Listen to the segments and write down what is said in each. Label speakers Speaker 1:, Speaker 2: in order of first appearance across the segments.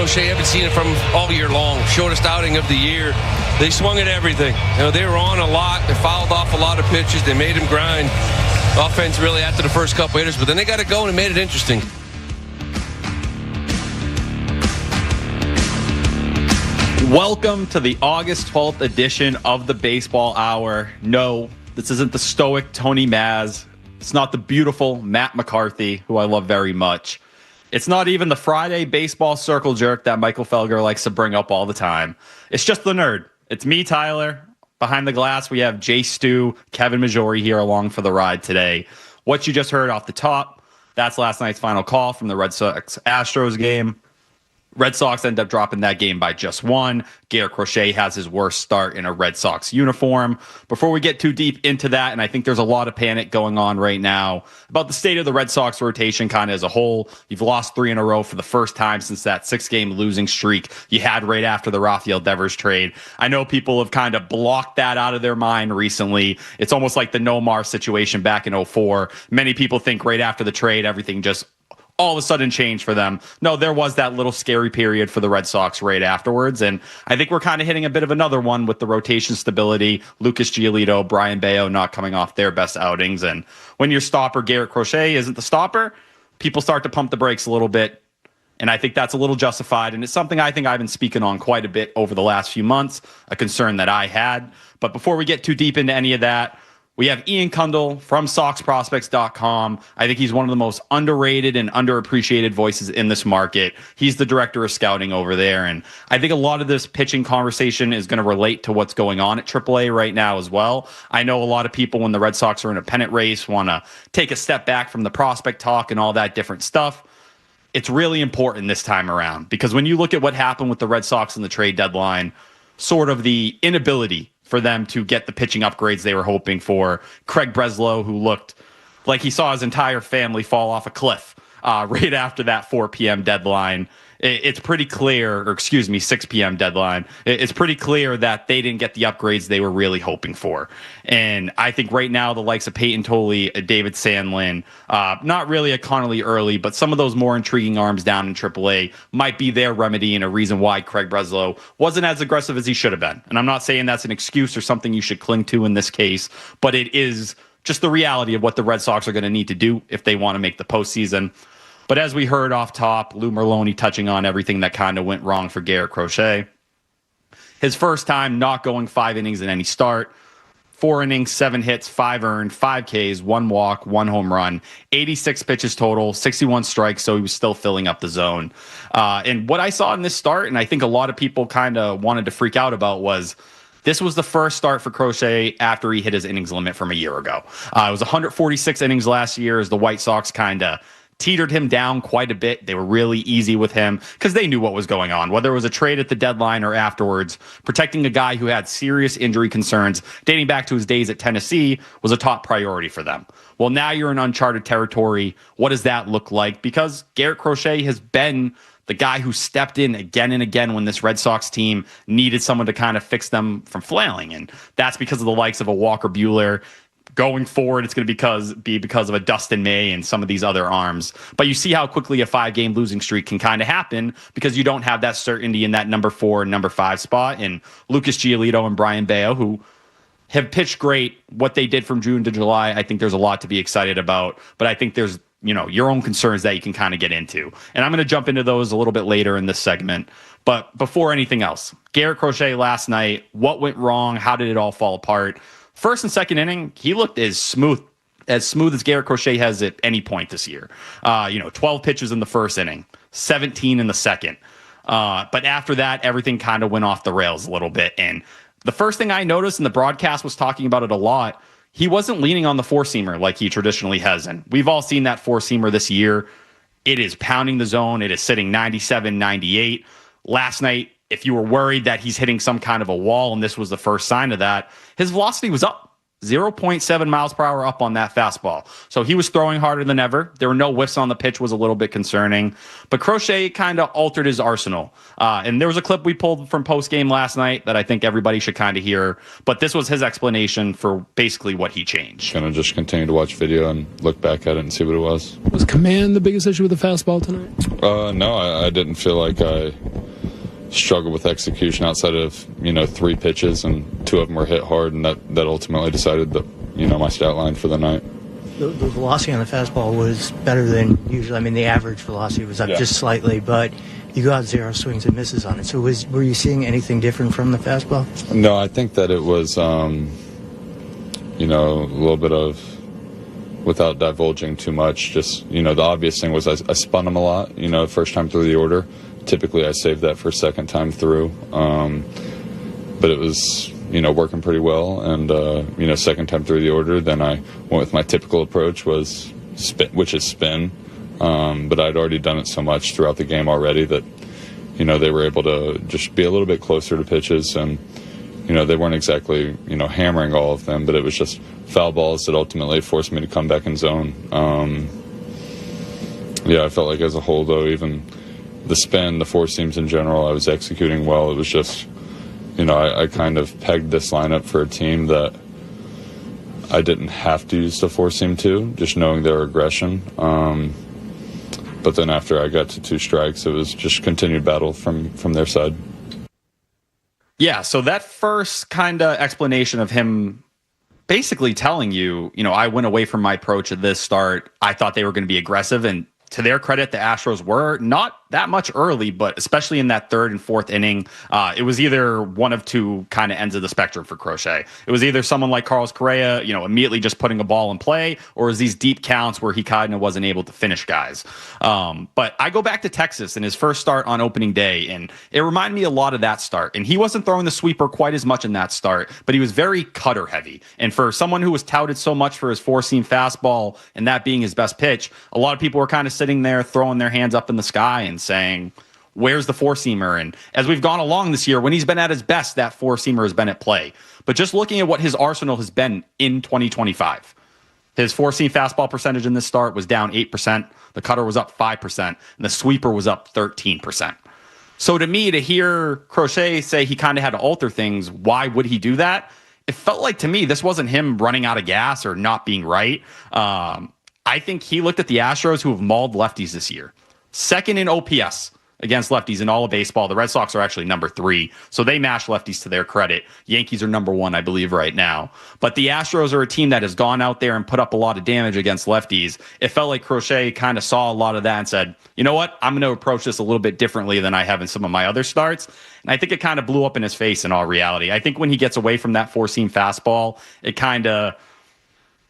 Speaker 1: Crochet, haven't seen it from all year long. Shortest outing of the year. They swung at everything. They were on a lot. They fouled off a lot of pitches. They made him grind. Offense really after the first couple hitters, but then they got to go and it made it interesting.
Speaker 2: Welcome to the August 12th edition of the Baseball Hour. No, this isn't the stoic Tony Maz. It's not the beautiful Matt McCarthy, who I love very much. It's not even the Friday baseball circle jerk that Michael Felger likes to bring up all the time. It's just the nerd. It's me, Tyler. Behind the glass, we have Jay Stu, Kevin Majori here along for the ride today. What you just heard off the top, that's last night's final call from the Red Sox-Astros game. Red Sox end up dropping that game by just one. Garrett Crochet has his worst start in a Red Sox uniform. Before we get too deep into that, and I think there's a lot of panic going on right now about the state of the Red Sox rotation kind of as a whole. You've lost 3 in a row for the first time since that 6-game losing streak you had right after the Rafael Devers trade. I know people have kind of blocked that out of their mind recently. It's almost like the Nomar situation back in 2004. Many people think right after the trade, everything just all of a sudden changed for them. No, there was that little scary period for the Red Sox right afterwards, and I think we're kind of hitting a bit of another one with the rotation stability. Lucas Giolito, Brian Bayo not coming off their best outings, and when your stopper, Garrett Crochet, isn't the stopper, people start to pump the brakes a little bit, and I think that's a little justified, and it's something I think I've been speaking on quite a bit over the last few months, a concern that I had. But before we get too deep into any of that, we have Ian Cundall from SoxProspects.com. I think he's one of the most underrated and underappreciated voices in this market. He's the director of scouting over there. And I think a lot of this pitching conversation is going to relate to what's going on at AAA right now as well. I know a lot of people, when the Red Sox are in a pennant race, want to take a step back from the prospect talk and all that different stuff. It's really important this time around because when you look at what happened with the Red Sox in the trade deadline, sort of the inability for them to get the pitching upgrades they were hoping for. Craig Breslow, who looked like he saw his entire family fall off a cliff right after that 4 p.m. deadline. It's pretty clear, or excuse me, 6 p.m. deadline. It's pretty clear that they didn't get the upgrades they were really hoping for. And I think right now the likes of Payton Tolley, David Sandlin, not really a Connolly early, but some of those more intriguing arms down in AAA might be their remedy and a reason why Craig Breslow wasn't as aggressive as he should have been. And I'm not saying that's an excuse or something you should cling to in this case, but it is just the reality of what the Red Sox are going to need to do if they want to make the postseason. But as we heard off top, Lou Merloni touching on everything that kind of went wrong for Garrett Crochet. His first time not going 5 innings in any start. 4 innings, 7 hits, 5 earned, 5 Ks, 1 walk, 1 home run, 86 pitches total, 61 strikes, so he was still filling up the zone. And what I saw in this start, and I think a lot of people kind of wanted to freak out about, was this was the first start for Crochet after he hit his innings limit from a year ago. It was 146 innings last year as the White Sox kind of teetered him down quite a bit. They were really easy with him because they knew what was going on, whether it was a trade at the deadline or afterwards. Protecting a guy who had serious injury concerns dating back to his days at Tennessee was a top priority for them. Well, now you're in uncharted territory. What does that look like? Because Garrett Crochet has been the guy who stepped in again and again when this Red Sox team needed someone to kind of fix them from flailing. And that's because of the likes of a Walker Buehler. Going forward, it's going to be because of a Dustin May and some of these other arms. But you see how quickly a 5-game losing streak can kind of happen because you don't have that certainty in that number 4 and number 5 spot. And Lucas Giolito and Brian Bayo, who have pitched great, what they did from June to July, I think there's a lot to be excited about. But I think there's, your own concerns that you can kind of get into. And I'm going to jump into those a little bit later in this segment. But before anything else, Garrett Crochet last night, what went wrong? How did it all fall apart? First and second inning, he looked as smooth as Garrett Crochet has at any point this year. 12 pitches in the first inning, 17 in the second. But after that, everything kind of went off the rails a little bit. And the first thing I noticed, and the broadcast was talking about it a lot, he wasn't leaning on the 4-seamer like he traditionally has. And we've all seen that 4-seamer this year. It is pounding the zone. It is sitting 97, 98. Last night, if you were worried that he's hitting some kind of a wall, and this was the first sign of that, his velocity was up. 0.7 miles per hour up on that fastball. So he was throwing harder than ever. There were no whiffs on the pitch, was a little bit concerning. But Crochet kind of altered his arsenal. And there was a clip we pulled from post-game last night that I think everybody should kind of hear. But this was his explanation for basically what he changed.
Speaker 3: Kind of just continue to watch video and look back at it and see what it was.
Speaker 4: Was command the biggest issue with the fastball tonight?
Speaker 3: No, I didn't feel like I struggled with execution outside of 3 pitches, and 2 of them were hit hard, and that ultimately decided my stat line for the night.
Speaker 4: The velocity on the fastball was better than usual. I mean, the average velocity was up just slightly, but you got 0 swings and misses on it. So were you seeing anything different from the fastball?
Speaker 3: No, I think that it was a little bit of, without divulging too much, just the obvious thing was I spun him a lot. First time through the order. Typically, I save that for second time through, but it was working pretty well. And second time through the order, then I went with my typical approach, was which is spin. But I'd already done it so much throughout the game already that they were able to just be a little bit closer to pitches, and they weren't exactly hammering all of them, but it was just foul balls that ultimately forced me to come back in zone. I felt like as a whole, though, even the spin, the 4 seams in general, I was executing well. It was just, I kind of pegged this lineup for a team that I didn't have to use the 4 seam to, just knowing their aggression. But then after I got to 2 strikes, it was just continued battle from their side.
Speaker 2: Yeah, so that first kind of explanation of him basically telling you, I went away from my approach at this start. I thought they were going to be aggressive, and to their credit, the Astros were not that much early, but especially in that 3rd and 4th inning, it was either one of 2 kind of ends of the spectrum for Crochet. It was either someone like Carlos Correa, immediately just putting a ball in play, or it was these deep counts where he kind of wasn't able to finish guys. But I go back to Texas in his first start on opening day, and it reminded me a lot of that start. And he wasn't throwing the sweeper quite as much in that start, but he was very cutter heavy. And for someone who was touted so much for his 4-seam fastball and that being his best pitch, a lot of people were kind of sitting there throwing their hands up in the sky and saying, where's the 4-seamer? And as we've gone along this year, when he's been at his best, that 4-seamer has been at play. But just looking at what his arsenal has been in 2025, his 4-seam fastball percentage in this start was down 8%. The cutter was up 5%, and the sweeper was up 13%. So to me, to hear Crochet say he kind of had to alter things, why would he do that? It felt like, to me, this wasn't him running out of gas or not being right. I think he looked at the Astros, who have mauled lefties this year. 2nd in OPS against lefties in all of baseball. The Red Sox are actually number 3, so they mash lefties to their credit. Yankees are number 1, I believe, right now. But the Astros are a team that has gone out there and put up a lot of damage against lefties. It felt like Crochet kind of saw a lot of that and said, you know what, I'm going to approach this a little bit differently than I have in some of my other starts. And I think it kind of blew up in his face in all reality. I think when he gets away from that 4-seam fastball, it kind of,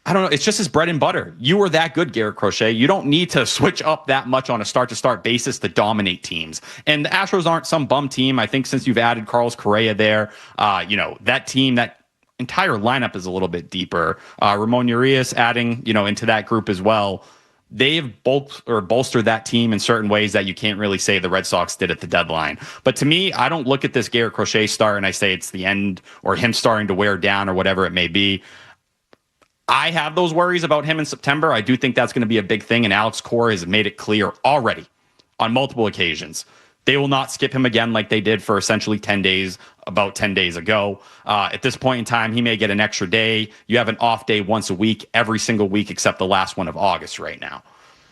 Speaker 2: I don't know. It's just his bread and butter. You were that good, Garrett Crochet. You don't need to switch up that much on a start-to-start basis to dominate teams. And the Astros aren't some bum team. I think since you've added Carlos Correa there, that team, that entire lineup is a little bit deeper. Ramon Urias adding, into that group as well. They've bolstered that team in certain ways that you can't really say the Red Sox did at the deadline. But to me, I don't look at this Garrett Crochet start and I say it's the end or him starting to wear down or whatever it may be. I have those worries about him in September. I do think that's going to be a big thing, and Alex Cora has made it clear already on multiple occasions. They will not skip him again like they did for essentially 10 days, about 10 days ago. At this point in time, he may get an extra day. You have an off day once a week, every single week except the last one of August right now.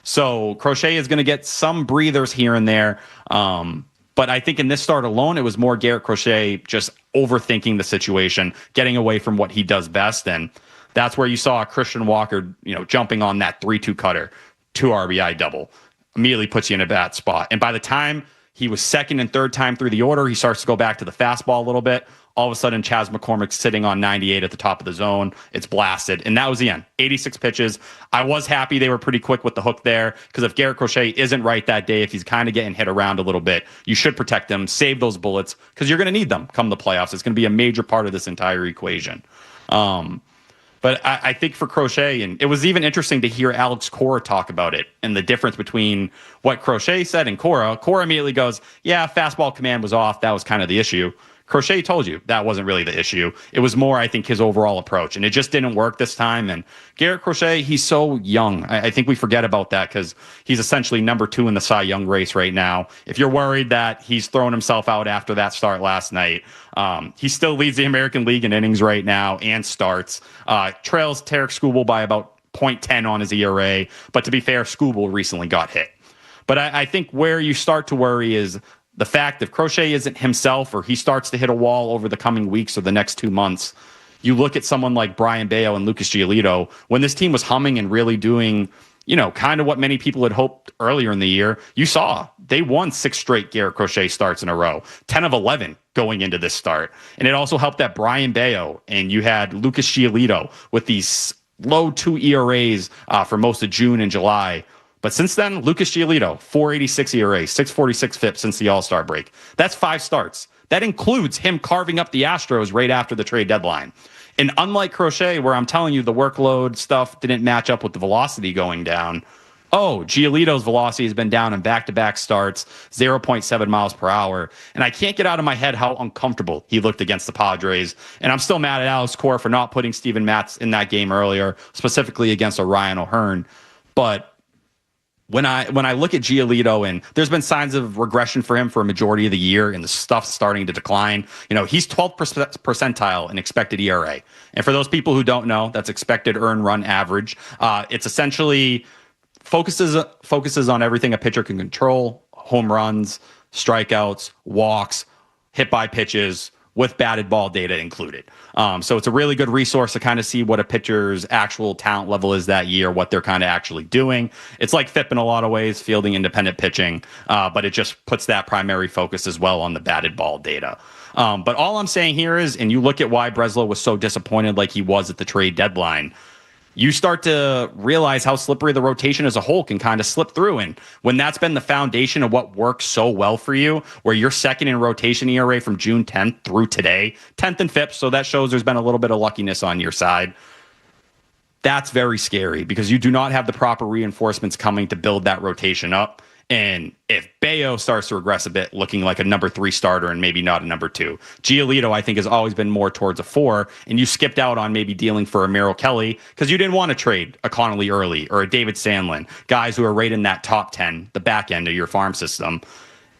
Speaker 2: So Crochet is going to get some breathers here and there. But I think in this start alone, it was more Garrett Crochet just overthinking the situation, getting away from what he does best. And that's where you saw Christian Walker, jumping on that 3-2 cutter, 2 RBI double, immediately puts you in a bad spot. And by the time he was 2nd and 3rd time through the order, he starts to go back to the fastball a little bit. All of a sudden, Chas McCormick's sitting on 98 at the top of the zone. It's blasted. And that was the end. 86 pitches. I was happy they were pretty quick with the hook there, because if Garrett Crochet isn't right that day, if he's kind of getting hit around a little bit, you should protect him, save those bullets, because you're going to need them come the playoffs. It's going to be a major part of this entire equation. But I think for Crochet, and it was even interesting to hear Alex Cora talk about it and the difference between what Crochet said and Cora. Cora immediately goes, yeah, fastball command was off. That was kind of the issue. Crochet told you that wasn't really the issue. It was more, I think, his overall approach. And it just didn't work this time. And Garrett Crochet, he's so young. I think we forget about that because he's essentially number 2 in the Cy Young race right now. If you're worried that he's thrown himself out after that start last night, he still leads the American League in innings right now and starts. Trails Tarek Skubal by about 0.10 on his ERA. But to be fair, Skubal recently got hit. But I think where you start to worry is the fact if Crochet isn't himself or he starts to hit a wall over the coming weeks or the next 2 months, you look at someone like Brian Bayo and Lucas Giolito, when this team was humming and really doing, kind of what many people had hoped earlier in the year, you saw they won 6 straight Garrett Crochet starts in a row, 10 of 11 going into this start. And it also helped that Brian Bayo and you had Lucas Giolito with these low 2 ERAs for most of June and July. But since then, Lucas Giolito, 4.86 ERA, 6.46 FIP since the All-Star break. That's 5 starts. That includes him carving up the Astros right after the trade deadline. And unlike Crochet, where I'm telling you the workload stuff didn't match up with the velocity going down, Giolito's velocity has been down in back-to-back starts, 0.7 miles per hour. And I can't get out of my head how uncomfortable he looked against the Padres. And I'm still mad at Alex Cora for not putting Steven Matz in that game earlier, specifically against Ryan O'Hearn. But when I look at Giolito, and there's been signs of regression for him for a majority of the year, and the stuff's starting to decline. He's 12th percentile in expected ERA. And for those people who don't know, that's expected earned run average. It's essentially focuses on everything a pitcher can control: home runs, strikeouts, walks, hit by pitches, with batted ball data included. So it's a really good resource to kind of see what a pitcher's actual talent level is that year, what they're kind of actually doing. It's like FIP in a lot of ways, fielding independent pitching, but it just puts that primary focus as well on the batted ball data. But all I'm saying here is, and you look at why Breslow was so disappointed like he was at the trade deadline, you start to realize how slippery the rotation as a whole can kind of slip through. And when that's been the foundation of what works so well for you, where you're second in rotation ERA from June 10th through today, 10th and 5th, so that shows there's been a little bit of luckiness on your side. That's very scary because you do not have the proper reinforcements coming to build that rotation up. And if Bayo starts to regress a bit, looking like a number 3 starter and maybe not a number 2, Giolito, I think, has always been more towards a 4, and you skipped out on maybe dealing for a Merrill Kelly because you didn't want to trade a Connolly early or a David Sandlin, guys who are right in that top 10, the back end of your farm system.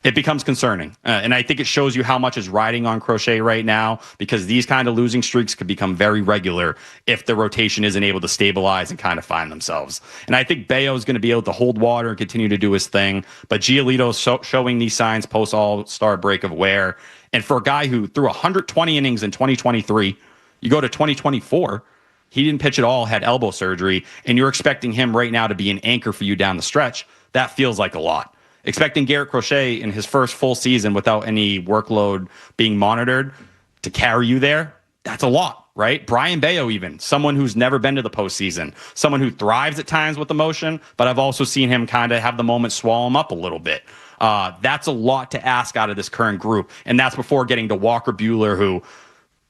Speaker 2: It becomes concerning. And I think it shows you how much is riding on Crochet right now, because these kind of losing streaks could become very regular if the rotation isn't able to stabilize and kind of find themselves. And I think Bayo is going to be able to hold water and continue to do his thing. But Giolito's showing these signs post All-Star break of wear. And for a guy who threw 120 innings in 2023, you go to 2024, he didn't pitch at all, had elbow surgery, and you're expecting him right now to be an anchor for you down the stretch. That feels like a lot. Expecting Garrett Crochet in his first full season without any workload being monitored to carry you there, that's a lot, right? Brian Bayo, even someone who's never been to the postseason, someone who thrives at times with emotion, but I've also seen him kind of have the moment swallow him up a little bit. That's a lot to ask out of this current group, and that's before getting to Walker Buehler, who,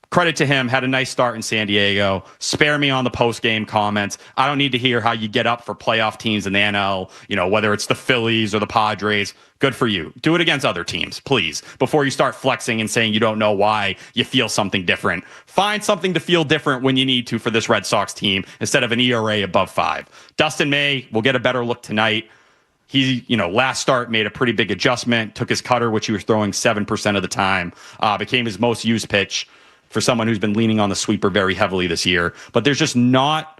Speaker 2: credit to him, had a nice start in San Diego. Spare me on the post-game comments. I don't need to hear how you get up for playoff teams in the NL, whether it's the Phillies or the Padres. Good for you. Do it against other teams, please, before you start flexing and saying you don't know why you feel something different. Find something to feel different when you need to for this Red Sox team instead of an ERA above 5. Dustin May will get a better look tonight. He, last start made a pretty big adjustment, took his cutter, which he was throwing 7% of the time, became his most used pitch for someone who's been leaning on the sweeper very heavily this year. But there's just not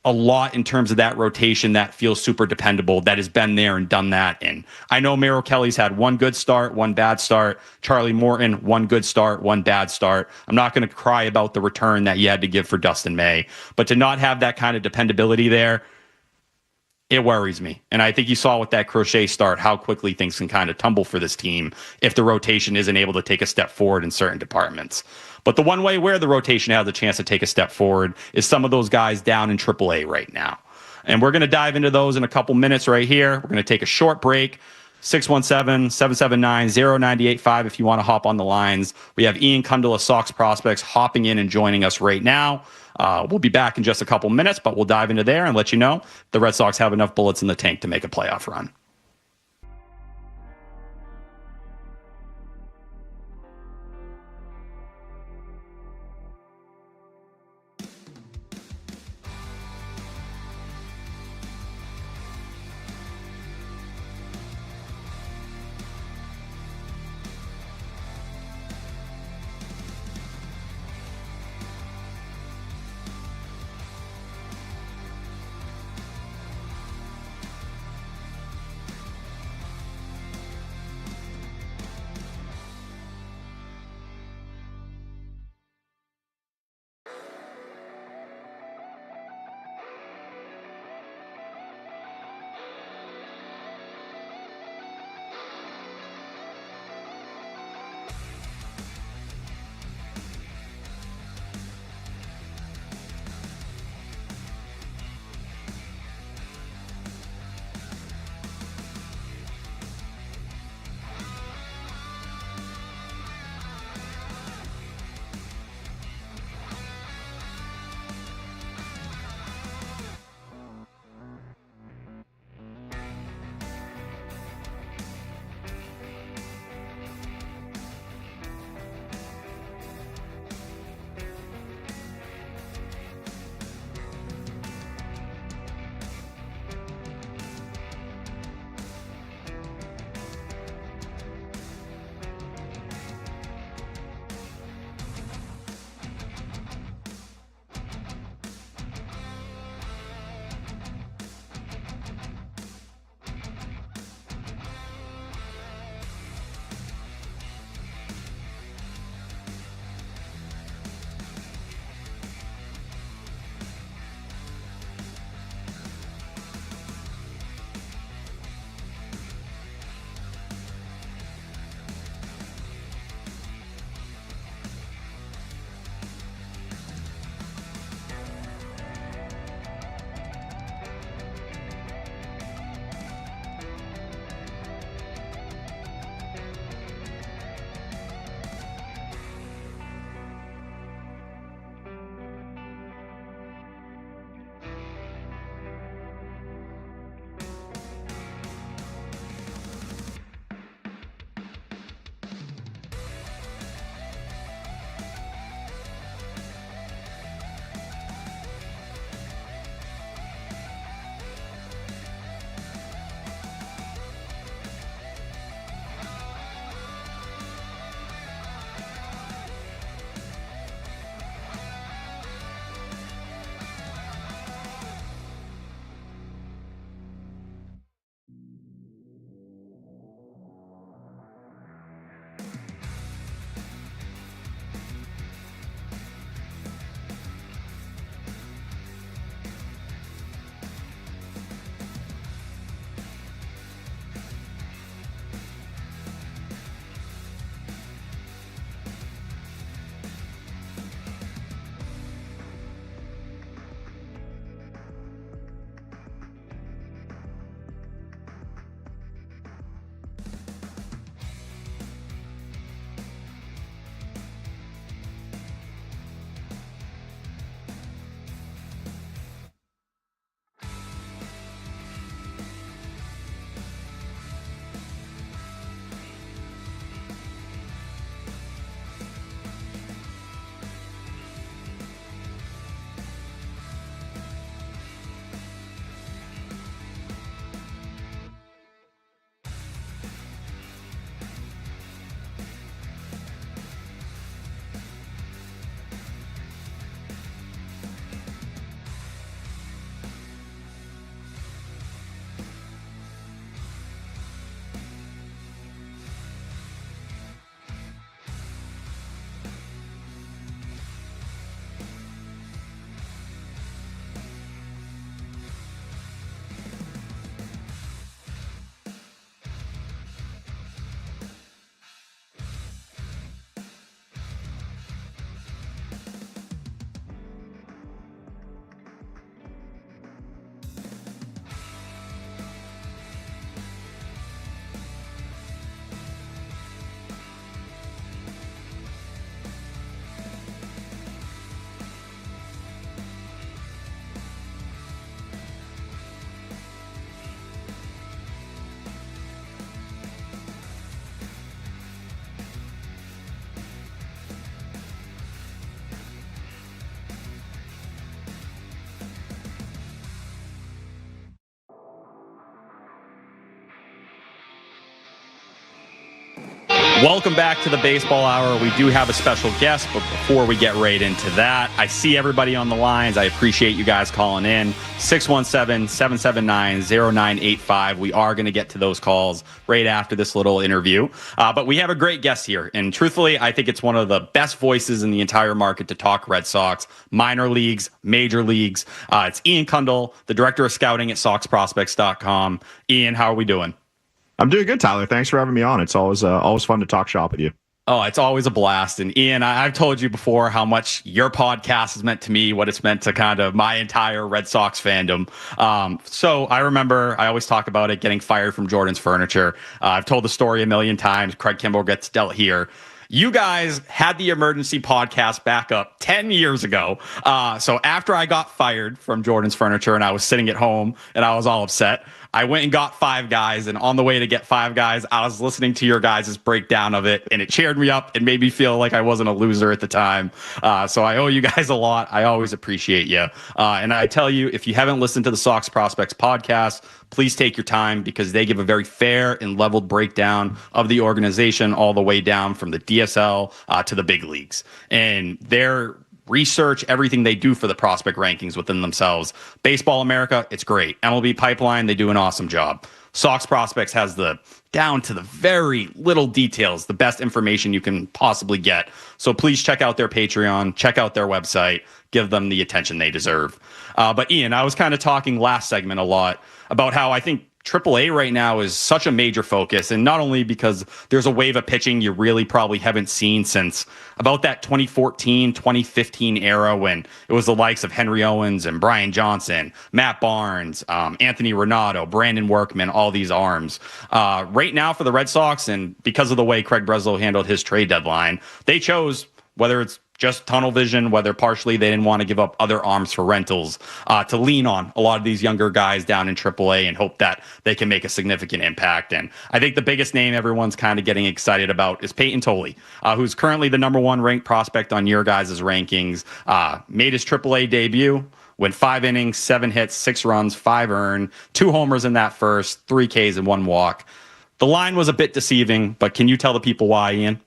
Speaker 2: a lot in terms of that rotation that feels super dependable, that has been there and done that. And I know Merrill Kelly's had one good start, one bad start. Charlie Morton, one good start, one bad start. I'm not going to cry about the return that you had to give for Dustin May. But to not have that kind of dependability there, it worries me. And I think you saw with that Crochet start how quickly things can kind of tumble for this team if the rotation isn't able to take a step forward in certain departments. But the one way where the rotation has a chance to take a step forward is some of those guys down in AAA right now. And we're going to dive into those in a couple minutes right here. We're going to take a short break. 617-779-0985 if you want to hop on the lines. We have Ian Cundall of Sox Prospects hopping in and joining us right now. We'll be back in just a couple minutes, but we'll dive into there and let you know the Red Sox have enough bullets in the tank to make a playoff run. Welcome back to the Baseball Hour. We do have a special guest, but before we get right into that, I see everybody on the lines. I appreciate you guys calling in. 617-779-0985. We are going to get to those calls right after this little interview. But we have a great guest here. And truthfully, I think it's one of the best voices in the entire market to talk Red Sox, minor leagues, major leagues. It's Ian Cundall, the director of scouting at SoxProspects.com. Ian, how are we doing?
Speaker 5: I'm doing good, Tyler. Thanks for having me on. It's always fun to talk shop with you.
Speaker 2: Oh, it's always a blast. And Ian, I've told you before how much your podcast has meant to me, what it's meant to kind of my entire Red Sox fandom. So I remember, I always talk about it, getting fired from Jordan's Furniture. I've told the story a million times. Craig Campbell gets dealt here. You guys had the emergency podcast back up 10 years ago. So after I got fired from Jordan's Furniture and I was sitting at home and I was all upset, I went and got Five Guys, and on the way to get Five Guys, I was listening to your guys' breakdown of it, and it cheered me up and made me feel like I wasn't a loser at the time. So I owe you guys a lot. I always appreciate you. And I tell you, if you haven't listened to the Sox Prospects podcast, please take your time because they give a very fair and leveled breakdown of the organization all the way down from the DSL to the big leagues. And they're research, everything they do for the prospect rankings within themselves. Baseball America, it's great. MLB Pipeline, they do an awesome job. Sox Prospects has the down to the very little details, the best information you can possibly get. So please check out their Patreon, check out their website, give them the attention they deserve. But Ian, I was kind of talking last segment a lot about how I think AAA right now is such a major focus, and not only because there's a wave of pitching you really probably haven't seen since about that 2014, 2015 era when it was the likes of Henry Owens and Brian Johnson, Matt Barnes, Anthony Renato, Brandon Workman, all these arms. Right now for the Red Sox, and because of the way Craig Breslow handled his trade deadline, they chose, whether it's just tunnel vision, whether partially they didn't want to give up other arms for rentals, to lean on a lot of these younger guys down in AAA and hope that they can make a significant impact. And I think the biggest name everyone's kind of getting excited about is Payton Tolley, who's currently the #1 ranked prospect on your guys' rankings, made his AAA debut, went 5 innings, 7 hits, 6 runs, 5 earned, 2 homers in that first, 3 Ks and 1 walk. The line was a bit deceiving, but can you tell the people why, Ian?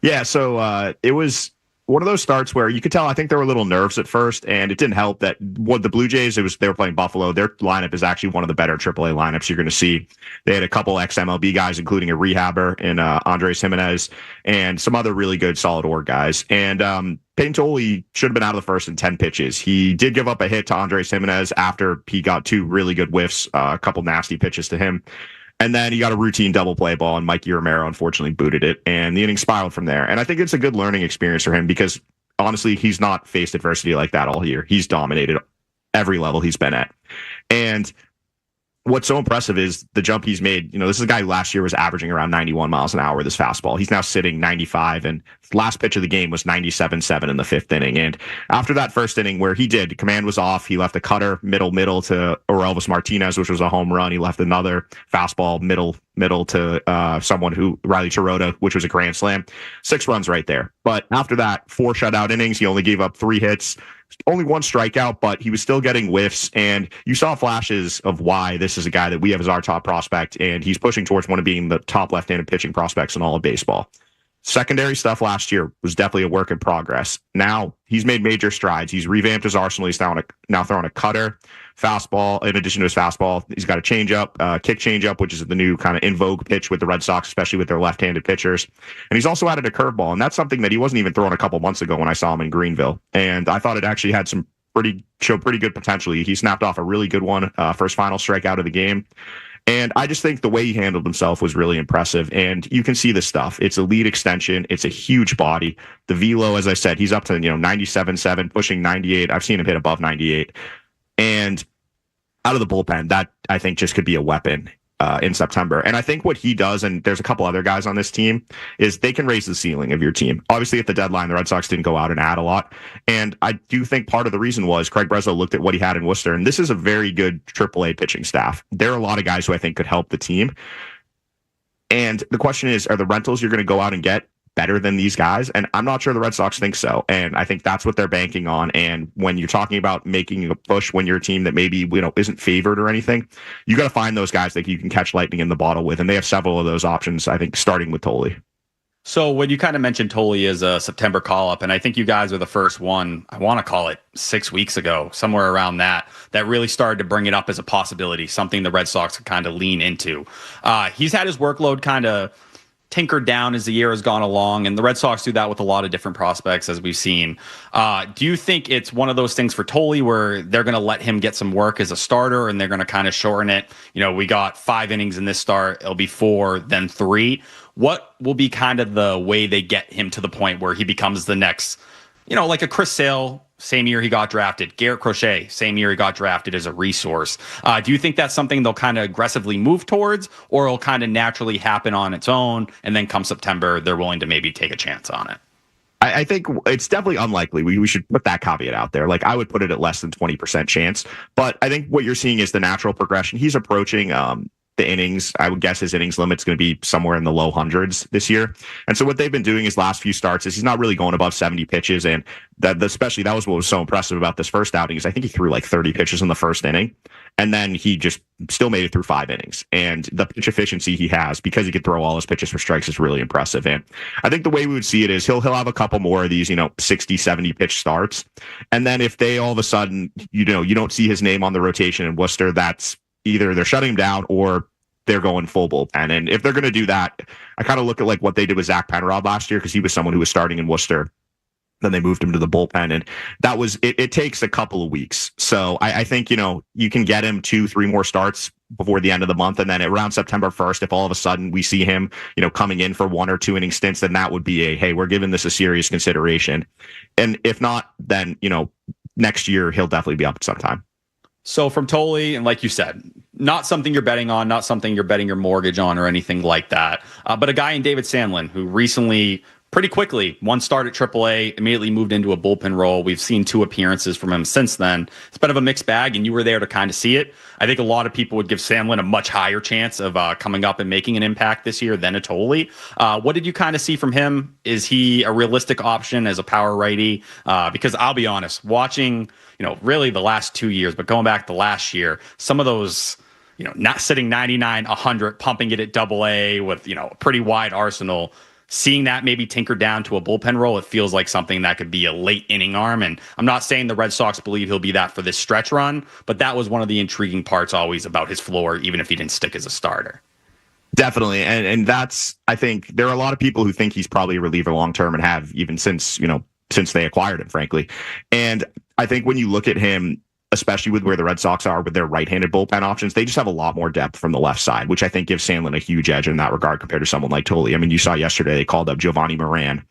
Speaker 5: Yeah, so it was one of those starts where you could tell, I think there were little nerves at first, and it didn't help that what the Blue Jays, they were playing Buffalo. Their lineup is actually one of the better AAA lineups you're going to see. They had a couple ex-MLB guys, including a rehabber in Andres Jimenez, and some other really good solid org guys. And Payton Tolley should have been out of the first in 10 pitches. He did give up a hit to Andres Jimenez after he got 2 really good whiffs, a couple nasty pitches to him. And then he got a routine double play ball, and Mikey Romero unfortunately booted it, and the inning spiraled from there. And I think it's a good learning experience for him because, honestly, he's not faced adversity like that all year. He's dominated every level he's been at. And what's so impressive is the jump he's made. You know, this is a guy who last year was averaging around 91 miles an hour with his fastball. He's now sitting 95, and last pitch of the game was 97.7 in the 5th inning. And after that first inning where command was off, he left a cutter middle to Orelvis Martinez, which was a home run. He left another fastball middle to Riley Chirota, which was a grand slam. 6 runs right there. But after that, 4 shutout innings, he only gave up 3 hits. Only 1 strikeout, but he was still getting whiffs, and you saw flashes of why this is a guy that we have as our top prospect, and he's pushing towards one of being the top left-handed pitching prospects in all of baseball. Secondary stuff last year was definitely a work in progress. Now he's made major strides. He's revamped his arsenal. He's now throwing a cutter, fastball. In addition to his fastball, he's got a changeup, kick changeup, which is the new kind of in vogue pitch with the Red Sox, especially with their left-handed pitchers. And he's also added a curveball, and that's something that he wasn't even throwing a couple months ago when I saw him in Greenville. And I thought it actually had pretty good potential. He snapped off a really good one, first final strikeout of the game. And I just think the way he handled himself was really impressive. And you can see this stuff. It's a lead extension. It's a huge body. The velo, as I said, he's up to 97.7, pushing 98. I've seen him hit above 98. And out of the bullpen, that I think just could be a weapon in September. And I think what he does, and there's a couple other guys on this team, is they can raise the ceiling of your team. Obviously, at the deadline, the Red Sox didn't go out and add a lot. And I do think part of the reason was Craig Breslow looked at what he had in Worcester, and this is a very good AAA pitching staff. There are a lot of guys who I think could help the team. And the question is, are the rentals you're going to go out and get better than these guys? And I'm not sure the Red Sox think so. And I think that's what they're banking on. And when you're talking about making a push when you're a team that maybe, isn't favored or anything, you got to find those guys that you can catch lightning in the bottle with. And they have several of those options, I think, starting with Tolley.
Speaker 2: So when you kind of mentioned Tolley as a September call-up, and I think you guys were the first one, I want to call it 6 weeks ago, somewhere around that really started to bring it up as a possibility, something the Red Sox could kind of lean into. He's had his workload kind of tinkered down as the year has gone along, and the Red Sox do that with a lot of different prospects, as we've seen. Do you think it's one of those things for Tolley where they're going to let him get some work as a starter and they're going to kind of shorten it? We got 5 innings in this start. It'll be 4, then 3. What will be kind of the way they get him to the point where he becomes the next, like a Chris Sale, same year he got drafted, Garrett Crochet, same year he got drafted as a resource. Do you think that's something they'll kind of aggressively move towards, or it'll kind of naturally happen on its own, and then come September, they're willing to maybe take a chance on it?
Speaker 5: I think it's definitely unlikely. We should put that caveat out there. Like, I would put it at less than 20% chance. But I think what you're seeing is the natural progression. He's approaching the innings. I would guess his innings limit's going to be somewhere in the low hundreds this year. And so what they've been doing his last few starts is he's not really going above 70 pitches. And especially that was what was so impressive about this first outing is I think he threw like 30 pitches in the first inning. And then he just still made it through 5 innings. And the pitch efficiency he has, because he could throw all his pitches for strikes, is really impressive. And I think the way we would see it is he'll have a couple more of these, 60, 70 pitch starts. And then if they all of a sudden, you don't see his name on the rotation in Worcester, that's either they're shutting him down or they're going full bullpen. And if they're going to do that, I kind of look at like what they did with Zach Penrod last year, because he was someone who was starting in Worcester. Then they moved him to the bullpen, and that was it takes a couple of weeks. So I think, you can get him 2-3 more starts before the end of the month. And then around September 1st, if all of a sudden we see him, coming in for 1 or 2 inning stints, then that would be hey, we're giving this a serious consideration. And if not, then, next year he'll definitely be up sometime.
Speaker 2: So from Tolley, and like you said, not something you're betting on, not something you're betting your mortgage on or anything like that. But a guy in David Sandlin, who recently, pretty quickly, 1 start at AAA, immediately moved into a bullpen role. We've seen 2 appearances from him since then. It's a bit of a mixed bag, and you were there to kind of see it. I think a lot of people would give Sandlin a much higher chance of coming up and making an impact this year than a Tolley. What did you kind of see from him? Is he a realistic option as a power righty? Because I'll be honest, watching, really the last 2 years, but going back to last year, some of those, not sitting 99, 100, pumping it at AA with, a pretty wide arsenal, seeing that maybe tinkered down to a bullpen role, it feels like something that could be a late inning arm. And I'm not saying the Red Sox believe he'll be that for this stretch run, but that was one of the intriguing parts always about his floor, even if he didn't stick as a starter.
Speaker 5: Definitely. And that's, I think there are a lot of people who think he's probably a reliever long-term and have even since they acquired him, frankly. And I think when you look at him, especially with where the Red Sox are with their right-handed bullpen options, they just have a lot more depth from the left side, which I think gives Sandlin a huge edge in that regard compared to someone like Tolley. I mean, you saw yesterday they called up Giovanni Moran,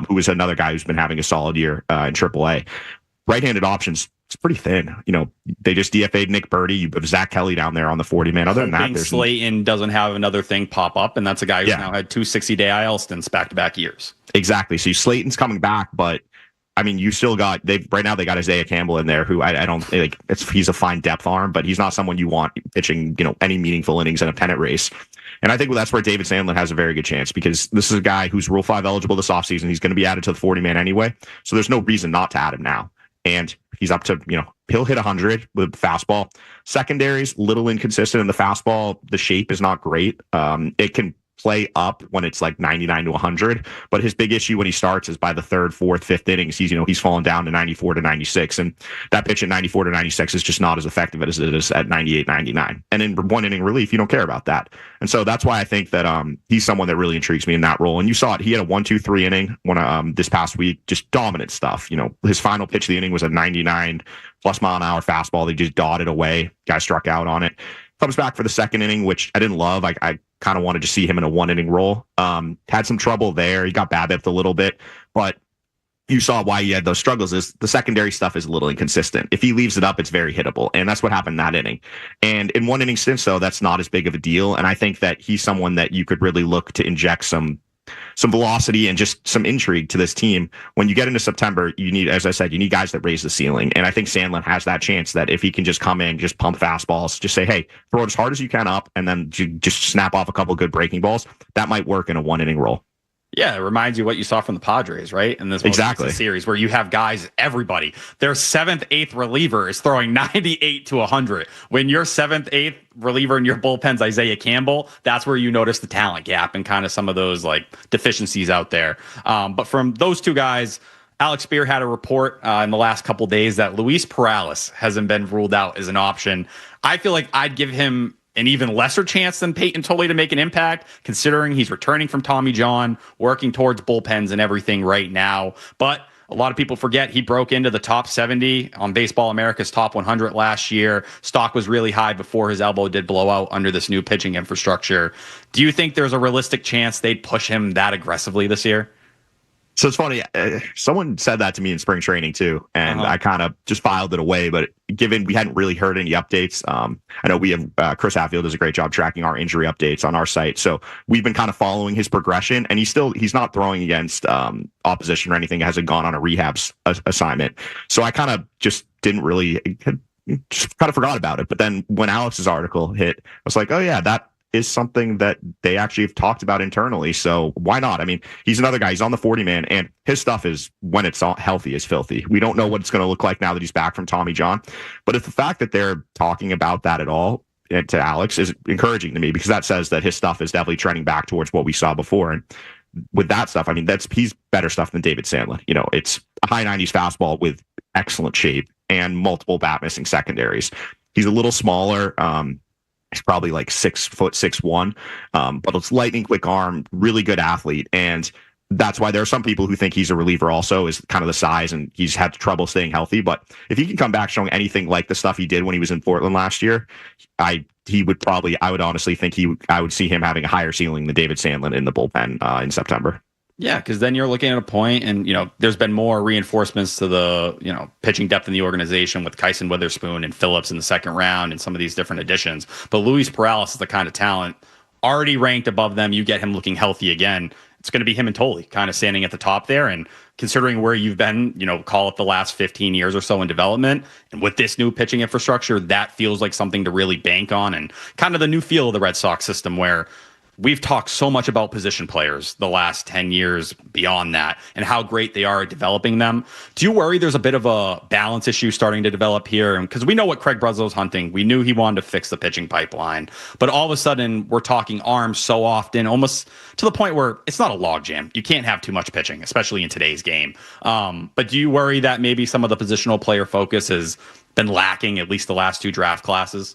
Speaker 5: who was another guy who's been having a solid year in AAA. Right-handed options, it's pretty thin. They just DFA'd Nick Burdi. You put Zach Kelly down there on the 40-man. Other than that, there's
Speaker 2: Slayton doesn't have another thing pop up, and that's a guy who's now had 2 60-day IL stints back-to-back years.
Speaker 5: Exactly. So Slayton's coming back, but I mean, you still got right now they got Isaiah Campbell in there, who I don't like. He's a fine depth arm, but he's not someone you want pitching, any meaningful innings in a pennant race. And I think that's where David Sandlin has a very good chance, because this is a guy who's Rule 5 eligible this offseason. He's going to be added to the 40-man anyway, so there's no reason not to add him now. And he's up to, he'll hit 100 with fastball. Secondary's little inconsistent in the fastball. The shape is not great. It can play up when it's like 99 to 100, but his big issue when he starts is by the 3rd, 4th, 5th innings, he's fallen down to 94 to 96, and that pitch at 94 to 96 is just not as effective as it is at 98, 99. And in 1 inning relief, you don't care about that. And so that's why I think that he's someone that really intrigues me in that role. And you saw it, he had a 1-2-3 inning when this past week, just dominant stuff. His final pitch of the inning was a 99 plus mile an hour fastball. They just dotted away. Guy struck out on it. Comes back for the 2nd inning, which I didn't love. I kind of wanted to see him in a 1-inning role. Had some trouble there. He got BABIP'd a little bit, but you saw why he had those struggles is the secondary stuff is a little inconsistent. If he leaves it up, it's very hittable. And that's what happened in that inning. And in 1 inning stints, though, that's not as big of a deal. And I think that he's someone that you could really look to inject some velocity and just some intrigue to this team. When you get into September, you need, as I said, you need guys that raise the ceiling. And I think Sandlin has that chance that if he can just come in, just pump fastballs, just say, hey, throw it as hard as you can up, and then just snap off a couple good breaking balls, that might work in a 1-inning role.
Speaker 2: Yeah, it reminds you what you saw from the Padres, right? In this most recent series where you have guys, everybody, their 7th, 8th reliever is throwing 98 to 100. When your 7th, 8th reliever in your bullpen's Isaiah Campbell, that's where you notice the talent gap and kind of some of those like deficiencies out there. But from those two guys, Alex Spear had a report in the last couple days that Luis Parales hasn't been ruled out as an option. I feel like I'd give him an even lesser chance than Payton Tolley to make an impact, considering he's returning from Tommy John, working towards bullpens and everything right now. But a lot of people forget he broke into the top 70 on Baseball America's top 100 last year. Stock was really high before his elbow did blow out under this new pitching infrastructure. Do you think there's a realistic chance they'd push him that aggressively this year?
Speaker 5: So it's funny. Someone said that to me in spring training too, and I kind of just filed it away. But given we hadn't really heard any updates, I know we have Chris Hatfield does a great job tracking our injury updates on our site. So we've been kind of following his progression, and he's not throwing against opposition or anything. Hasn't gone on a rehab assignment. So I kind of just didn't really just kind of forgot about it. But then when Alex's article hit, I was like, oh yeah, that is something that they actually have talked about internally. So why not? I mean, he's another guy. He's on the 40-man, and his stuff is, when it's all healthy, is filthy. We don't know what it's going to look like now that he's back from Tommy John. But if the fact that they're talking about that at all to Alex is encouraging to me, because that says that his stuff is definitely trending back towards what we saw before. And with that stuff, I mean, he's better stuff than David Sandlin. You know, it's a high 90s fastball with excellent shape and multiple bat missing secondaries. He's a little smaller. He's probably like 6'6", but it's lightning quick arm, really good athlete. And that's why there are some people who think he's a reliever also, is kind of the size, and he's had trouble staying healthy. But if he can come back showing anything like the stuff he did when he was in Portland last year, I would honestly think I would see him having a higher ceiling than David Sandlin in the bullpen in September.
Speaker 2: Yeah, because then you're looking at a point, and there's been more reinforcements to the pitching depth in the organization with Kyson Witherspoon and Phillips in the second round and some of these different additions. But Luis Parales is the kind of talent already ranked above them. You get him looking healthy again, it's going to be him and Tolley kind of standing at the top there. And considering where you've been, call it the last 15 years or so in development, and with this new pitching infrastructure, that feels like something to really bank on, and kind of the new feel of the Red Sox system where we've talked so much about position players the last 10 years beyond that and how great they are at developing them. Do you worry there's a bit of a balance issue starting to develop here? Because we know what Craig Breslow's hunting. We knew he wanted to fix the pitching pipeline. But all of a sudden, we're talking arms so often, almost to the point where it's not a logjam. You can't have too much pitching, especially in today's game. But do you worry that maybe some of the positional player focus has been lacking at least the last two draft classes?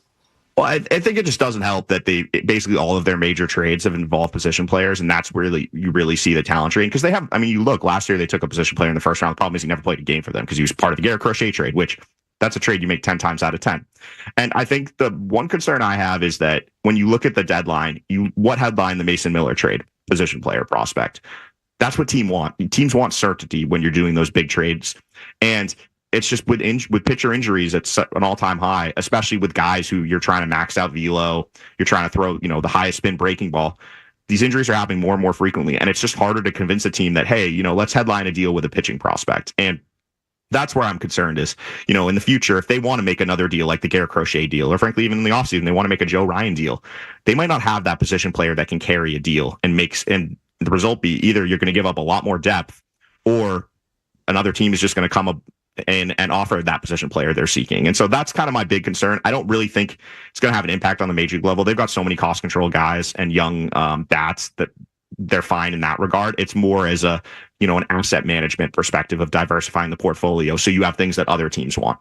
Speaker 5: Well, I think it just doesn't help that basically all of their major trades have involved position players, and that's really, you really see the talent trade. Because they have, you look, last year they took a position player in the first round. The problem is he never played a game for them because he was part of the Garrett Crochet trade, which that's a trade you make 10 times out of 10. And I think the one concern I have is that when you look at the deadline, what headlined the Mason Miller trade? Position player prospect. That's what teams want certainty when you're doing those big trades. And it's just with pitcher injuries, it's an all-time high, especially with guys who you're trying to max out velo, you're trying to throw, the highest spin breaking ball. These injuries are happening more and more frequently, and it's just harder to convince a team that, hey, let's headline a deal with a pitching prospect. And that's where I'm concerned is, in the future, if they want to make another deal like the Garrett Crochet deal, or frankly, even in the offseason, they want to make a Joe Ryan deal, they might not have that position player that can carry a deal and the result be either you're going to give up a lot more depth, or another team is just going to come up and offer that position player they're seeking. And so that's kind of my big concern. I don't really think it's going to have an impact on the major league level. They've got so many cost control guys and young bats that they're fine in that regard. It's more as an asset management perspective of diversifying the portfolio, so you have things that other teams want.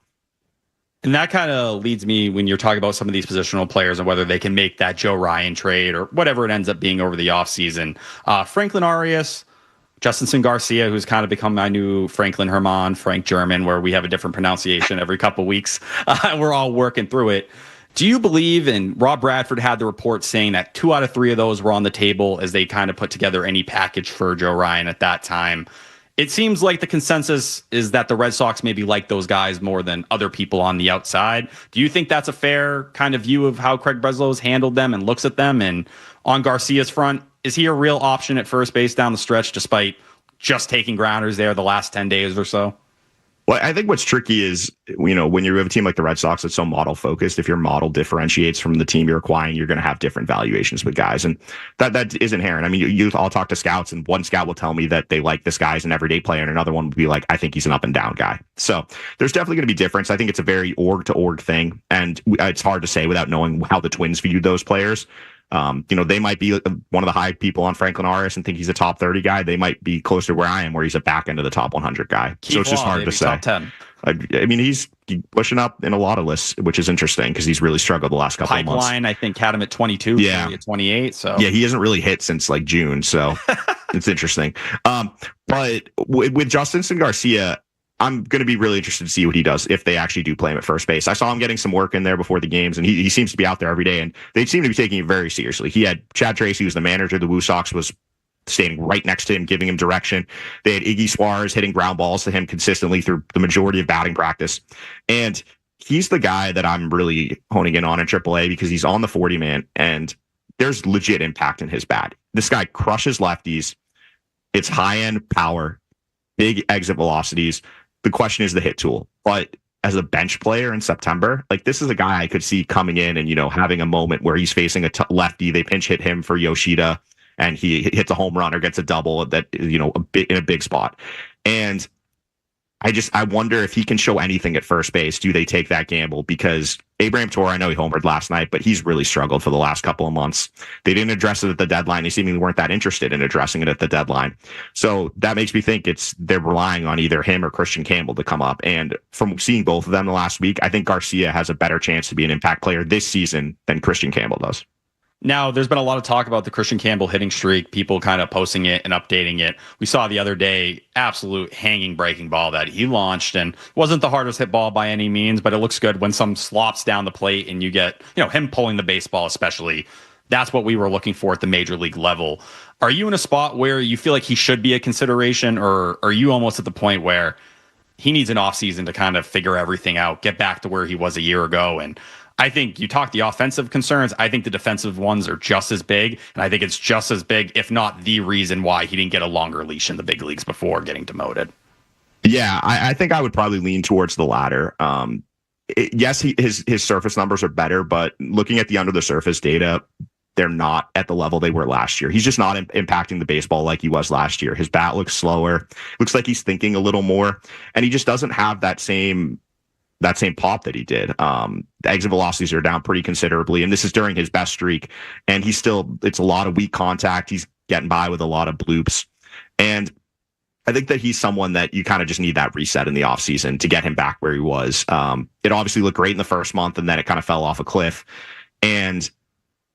Speaker 2: And that kind of leads me, when you're talking about some of these positional players and whether they can make that Joe Ryan trade or whatever it ends up being over the offseason. Franklin Arias, Justinson Garcia, who's kind of become my new Franklin Herman, Frank German, where we have a different pronunciation every couple weeks. We're all working through it. Do you believe, and Rob Bradford had the report saying that 2 out of 3 of those were on the table as they kind of put together any package for Joe Ryan at that time. It seems like the consensus is that the Red Sox maybe like those guys more than other people on the outside. Do you think that's a fair kind of view of how Craig Breslow's handled them and looks at them? And on Garcia's front, is he a real option at first base down the stretch, despite just taking grounders there the last 10 days or so?
Speaker 5: Well, I think what's tricky is, when you have a team like the Red Sox that's so model focused, if your model differentiates from the team you're acquiring, you're going to have different valuations with guys. And that is inherent. I mean, I'll talk to scouts, and one scout will tell me that they like this guy as an everyday player, and another one will be like, I think he's an up and down guy. So there's definitely going to be difference. I think it's a very org to org thing. And it's hard to say without knowing how the Twins viewed those players. They might be one of the high people on Franklin Aris and think he's a top 30 guy. They might be closer to where I am, where he's a back end of the top 100 guy. So it's just hard to say.
Speaker 2: Top 10.
Speaker 5: I mean, he's pushing up in a lot of lists, which is interesting because he's really struggled the last couple of months.
Speaker 2: Pipeline, I think, had him at 22,
Speaker 5: yeah,
Speaker 2: at 28. So
Speaker 5: yeah, he hasn't really hit since like June. So it's interesting. But with Justinson Garcia, I'm going to be really interested to see what he does if they actually do play him at first base. I saw him getting some work in there before the games, and he seems to be out there every day, and they seem to be taking it very seriously. He had Chad Tracy, who's the manager of the Woo Sox, was standing right next to him, giving him direction. They had Iggy Suarez hitting ground balls to him consistently through the majority of batting practice. And he's the guy that I'm really honing in on in AAA because he's on the 40-man, and there's legit impact in his bat. This guy crushes lefties. It's high-end power, big exit velocities. The question is the hit tool. But as a bench player in September, like this is a guy I could see coming in and, having a moment where he's facing a lefty. They pinch hit him for Yoshida and he hits a home run or gets a double that, in a big spot. And I wonder if he can show anything at first base. Do they take that gamble? Because Abraham Toro, I know he homered last night, but he's really struggled for the last couple of months. They didn't address it at the deadline. They seemingly weren't that interested in addressing it at the deadline. So that makes me think they're relying on either him or Christian Campbell to come up. And from seeing both of them the last week, I think Garcia has a better chance to be an impact player this season than Christian Campbell does.
Speaker 2: Now, there's been a lot of talk about the Christian Campbell hitting streak, people kind of posting it and updating it. We saw the other day, absolute hanging breaking ball that he launched, and wasn't the hardest hit ball by any means, but it looks good when some slops down the plate and you get, him pulling the baseball especially. That's what we were looking for at the major league level. Are you in a spot where you feel like he should be a consideration, or are you almost at the point where he needs an offseason to kind of figure everything out, get back to where he was a year ago? And I think you talk the offensive concerns. I think the defensive ones are just as big. And I think it's just as big, if not the reason why he didn't get a longer leash in the big leagues before getting demoted.
Speaker 5: Yeah, I think I would probably lean towards the latter. Yes, his surface numbers are better, but looking at the under the surface data, they're not at the level they were last year. He's just not impacting the baseball like he was last year. His bat looks slower. Looks like he's thinking a little more. And he just doesn't have that same pop that he did. The exit velocities are down pretty considerably, and this is during his best streak. And it's a lot of weak contact. He's getting by with a lot of bloops. And I think that he's someone that you kind of just need that reset in the offseason to get him back where he was. It obviously looked great in the first month, and then it kind of fell off a cliff. And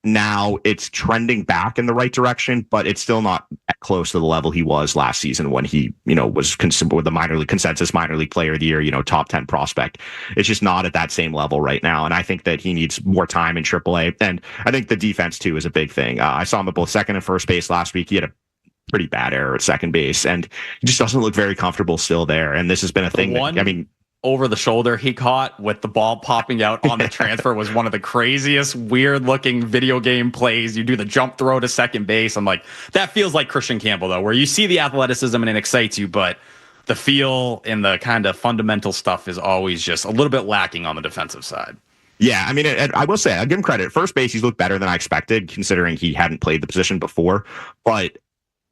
Speaker 5: now it's trending back in the right direction, but it's still not close to the level he was last season when he, was with the minor league consensus minor league player of the year, top 10 prospect. It's just not at that same level right now. And I think that he needs more time in AAA. And I think the defense too is a big thing. I saw him at both second and first base last week. He had a pretty bad error at second base, and he just doesn't look very comfortable still there. And this has been a thing
Speaker 2: over the shoulder he caught with the ball popping out on the transfer was one of the craziest, weird looking video game plays. You do the jump throw to second base. I'm like, that feels like Christian Campbell, though, where you see the athleticism and it excites you, but the feel and the kind of fundamental stuff is always just a little bit lacking on the defensive side.
Speaker 5: Yeah, I mean, I will say, I'll give him credit. At first base, he's looked better than I expected, considering he hadn't played the position before, but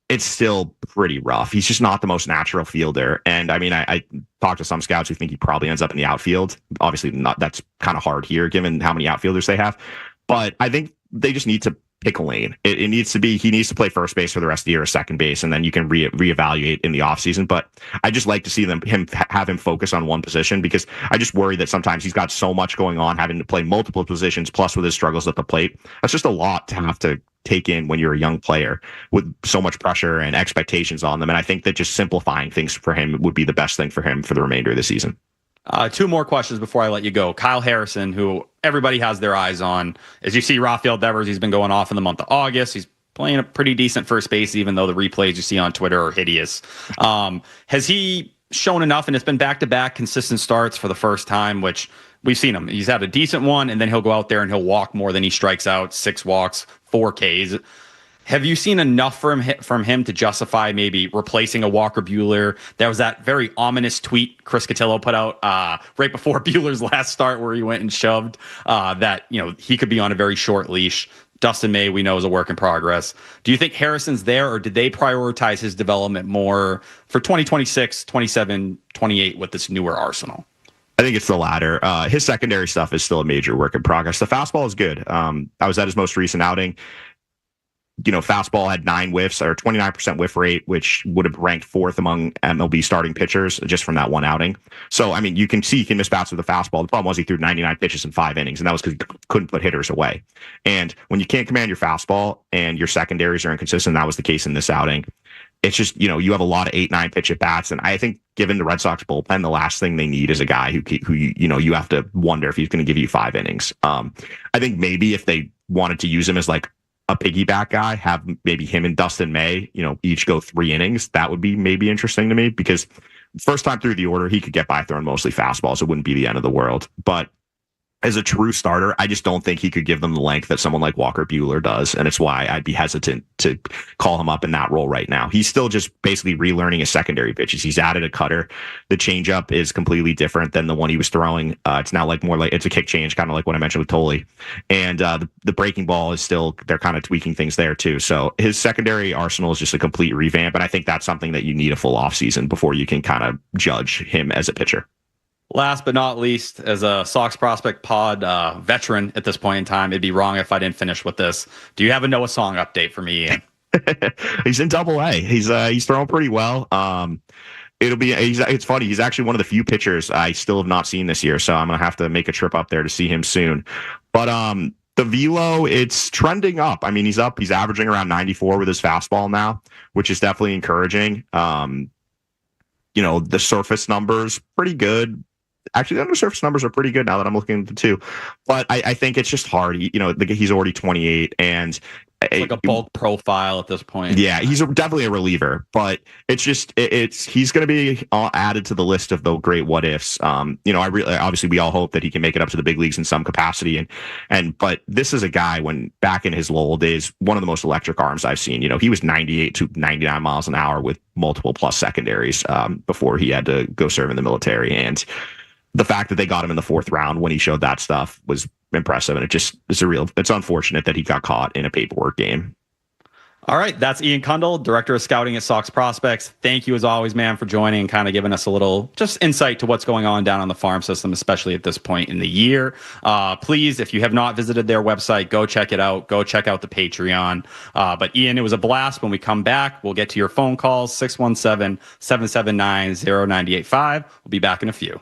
Speaker 5: it's still pretty rough. He's just not the most natural fielder. And I mean, I talked to some scouts who think he probably ends up in the outfield. Obviously not. That's kind of hard here given how many outfielders they have. But I think they just need to pick a lane. It needs to be, he needs to play first base for the rest of the year or second base, and then you can reevaluate in the offseason. But I just like to see have him focus on one position, because I just worry that sometimes he's got so much going on, having to play multiple positions, plus with his struggles at the plate. That's just a lot to have to take in when you're a young player with so much pressure and expectations on them. And I think that just simplifying things for him would be the best thing for him for the remainder of the season.
Speaker 2: Two more questions before I let you go. Kyle Harrison, who everybody has their eyes on. As you see, Rafael Devers, he's been going off in the month of August. He's playing a pretty decent first base, even though the replays you see on Twitter are hideous. Has he shown enough? And it's been back-to-back consistent starts for the first time, which we've seen him. He's had a decent one, and then he'll go out there and he'll walk more than he strikes out, 6 walks, 4 Ks. Have you seen enough from him to justify maybe replacing a Walker Buehler? There was that very ominous tweet Chris Cotillo put out right before Buehler's last start where he went and shoved that, he could be on a very short leash. Dustin May, we know, is a work in progress. Do you think Harrison's there, or did they prioritize his development more for 2026, 27, 28 with this newer arsenal?
Speaker 5: I think it's the latter. His secondary stuff is still a major work in progress. The fastball is good. I was at his most recent outing. Fastball had 9 whiffs or 29% whiff rate, which would have ranked 4th among MLB starting pitchers just from that one outing. So, I mean, you can see he can miss bats with the fastball. The problem was he threw 99 pitches in 5 innings, and that was because he couldn't put hitters away. And when you can't command your fastball and your secondaries are inconsistent, that was the case in this outing. It's just, you have a lot of 8-9 pitch at bats. And I think given the Red Sox bullpen, the last thing they need is a guy who you have to wonder if he's going to give you 5 innings. I think maybe if they wanted to use him as like a piggyback guy, have maybe him and Dustin May, each go 3 innings. That would be maybe interesting to me, because first time through the order, he could get by throwing mostly fastballs. It wouldn't be the end of the world. But as a true starter, I just don't think he could give them the length that someone like Walker Buehler does. And it's why I'd be hesitant to call him up in that role right now. He's still just basically relearning his secondary pitches. He's added a cutter. The changeup is completely different than the one he was throwing. It's now it's a kick change, kind of like what I mentioned with Tolley. And the breaking ball is still, they're kind of tweaking things there too. So his secondary arsenal is just a complete revamp. And I think that's something that you need a full offseason before you can kind of judge him as a pitcher.
Speaker 2: Last but not least, as a Sox Prospect Pod veteran at this point in time, it'd be wrong if I didn't finish with this. Do you have a Noah Song update for me, Ian?
Speaker 5: He's in Double-A. He's throwing pretty well. It's funny. He's actually one of the few pitchers I still have not seen this year, so I'm gonna have to make a trip up there to see him soon. But the velo, it's trending up. I mean, he's up. He's averaging around 94 with his fastball now, which is definitely encouraging. The surface numbers pretty good. Actually, the undersurface numbers are pretty good now that I'm looking at the two. But I think it's just hard. He's already 28, and
Speaker 2: it's like a bulk profile at this point.
Speaker 5: Yeah, he's definitely a reliever, but he's going to be added to the list of the great what ifs. Obviously we all hope that he can make it up to the big leagues in some capacity, but this is a guy, when back in his Lowell days, one of the most electric arms I've seen. He was 98 to 99 miles an hour with multiple plus secondaries before he had to go serve in the military. And the fact that they got him in the 4th round when he showed that stuff was impressive. And it's unfortunate that he got caught in a paperwork game.
Speaker 2: All right. That's Ian Cundall, Director of Scouting at Sox Prospects. Thank you as always, man, for joining and kind of giving us a little just insight to what's going on down on the farm system, especially at this point in the year. Please, if you have not visited their website, go check it out. Go check out the Patreon. But Ian, it was a blast. When we come back, we'll get to your phone calls, 617-779-0985. We'll be back in a few.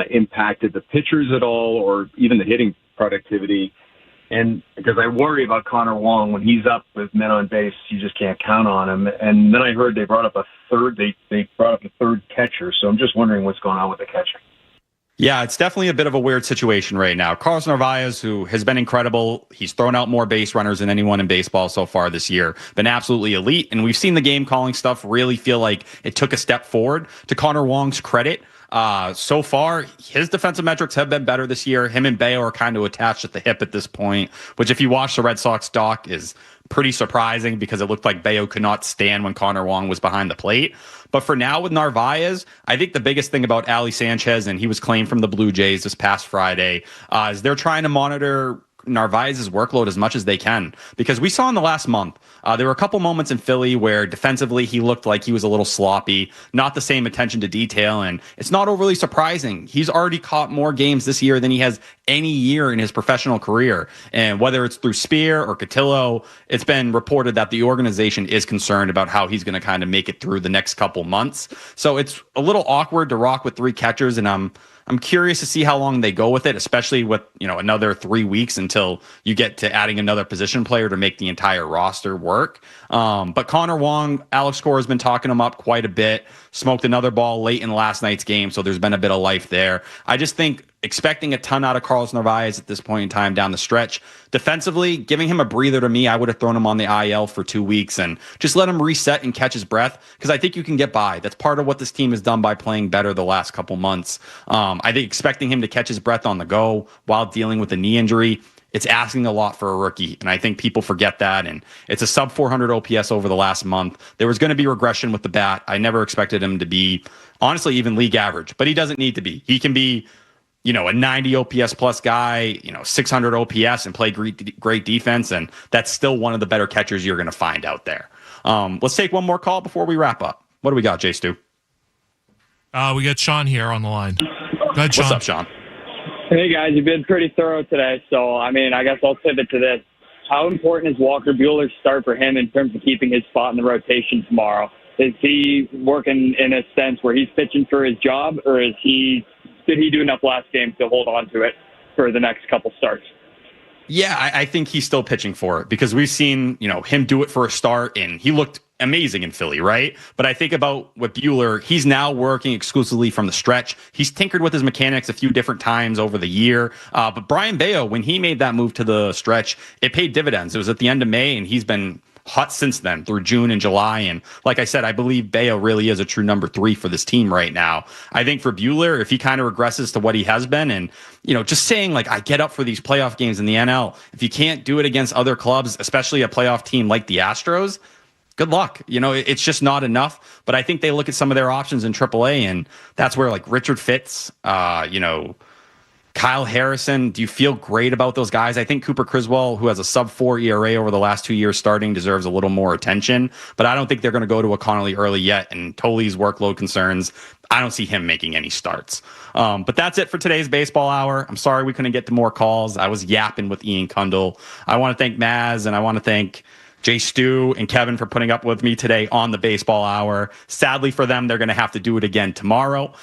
Speaker 6: impacted the pitchers at all or even the hitting productivity. And because I worry about Connor Wong, when he's up with men on base, you just can't count on him. And then I heard they brought up a third catcher. So I'm just wondering what's going on with the catcher.
Speaker 2: Yeah, it's definitely a bit of a weird situation right now. Carlos Narvaez, who has been incredible, he's thrown out more base runners than anyone in baseball so far this year, been absolutely elite. And we've seen the game calling stuff really feel like it took a step forward. To Connor Wong's credit, so far, his defensive metrics have been better this year. Him and Bayo are kind of attached at the hip at this point, which if you watch the Red Sox doc is pretty surprising because it looked like Bayo could not stand when Connor Wong was behind the plate. But for now with Narvaez, I think the biggest thing about Ali Sanchez, and he was claimed from the Blue Jays this past Friday, is they're trying to monitor Narvaez's workload as much as they can, because we saw in the last month there were a couple moments in Philly where defensively he looked like he was a little sloppy, not the same attention to detail, and it's not overly surprising. He's already caught more games this year than he has any year in his professional career, and whether it's through Spear or Cotillo, it's been reported that the organization is concerned about how he's going to kind of make it through the next couple months. So it's a little awkward to rock with three catchers, and I'm curious to see how long they go with it, especially with, another 3 weeks until you get to adding another position player to make the entire roster work. But Connor Wong, Alex Cora has been talking him up quite a bit, smoked another ball late in last night's game, so there's been a bit of life there. I just think expecting a ton out of Carlos Narvaez at this point in time down the stretch. Defensively, giving him a breather to me, I would have thrown him on the IL for 2 weeks and just let him reset and catch his breath, because I think you can get by. That's part of what this team has done by playing better the last couple months. I think expecting him to catch his breath on the go while dealing with a knee injury, it's asking a lot for a rookie, and I think people forget that, and it's a sub 400 OPS over the last month. There was going to be regression with the bat. I never expected him to be, honestly, even league average, but he doesn't need to be. He can be a 90 OPS plus guy, 600 OPS and play great defense, and that's still one of the better catchers you're going to find out there. Let's take one more call before we wrap up. What do we got, Jay Stu?
Speaker 7: We got Sean here on the line. Go ahead, Sean.
Speaker 2: What's up, Sean?
Speaker 8: Hey, guys, you've been pretty thorough today, so, I guess I'll pivot to this. How important is Walker Buehler's start for him in terms of keeping his spot in the rotation tomorrow? Is he working in a sense where he's pitching for his job, or did he do enough last game to hold on to it for the next couple starts?
Speaker 2: Yeah, I think he's still pitching for it, because we've seen, him do it for a start, and he looked amazing in Philly, right? But I think about with Buehler, he's now working exclusively from the stretch. He's tinkered with his mechanics a few different times over the year. But Brian Bayo, when he made that move to the stretch, it paid dividends. It was at the end of May, and he's been hot since then through June and July. And like I said, I believe Bayo really is a true number 3 for this team right now. I think for Buehler, if he kind of regresses to what he has been, and, just saying like, I get up for these playoff games in the NL, if you can't do it against other clubs, especially a playoff team like the Astros, good luck. It's just not enough. But I think they look at some of their options in AAA, and that's where like Richard Fitz, Kyle Harrison, do you feel great about those guys? I think Cooper Criswell, who has a sub-4 ERA over the last 2 years starting, deserves a little more attention. But I don't think they're going to go to a Connolly early yet. And Tolley's workload concerns, I don't see him making any starts. But that's it for today's Baseball Hour. I'm sorry we couldn't get to more calls. I was yapping with Ian Cundall. I want to thank Maz, and I want to thank Jay Stu and Kevin for putting up with me today on the Baseball Hour. Sadly for them, they're going to have to do it again tomorrow.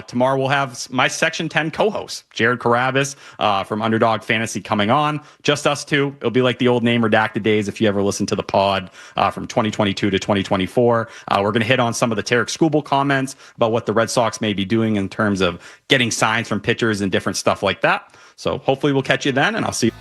Speaker 2: Tomorrow we'll have my Section 10 co-host, Jared Carabas from Underdog Fantasy, coming on. Just us two. It'll be like the old Name Redacted days if you ever listen to the pod from 2022 to 2024. We're going to hit on some of the Tarek Skubal comments about what the Red Sox may be doing in terms of getting signs from pitchers and different stuff like that. So hopefully we'll catch you then, and I'll see you.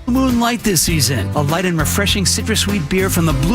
Speaker 9: Moonlight this season, a light and refreshing citrus sweet beer from the Blue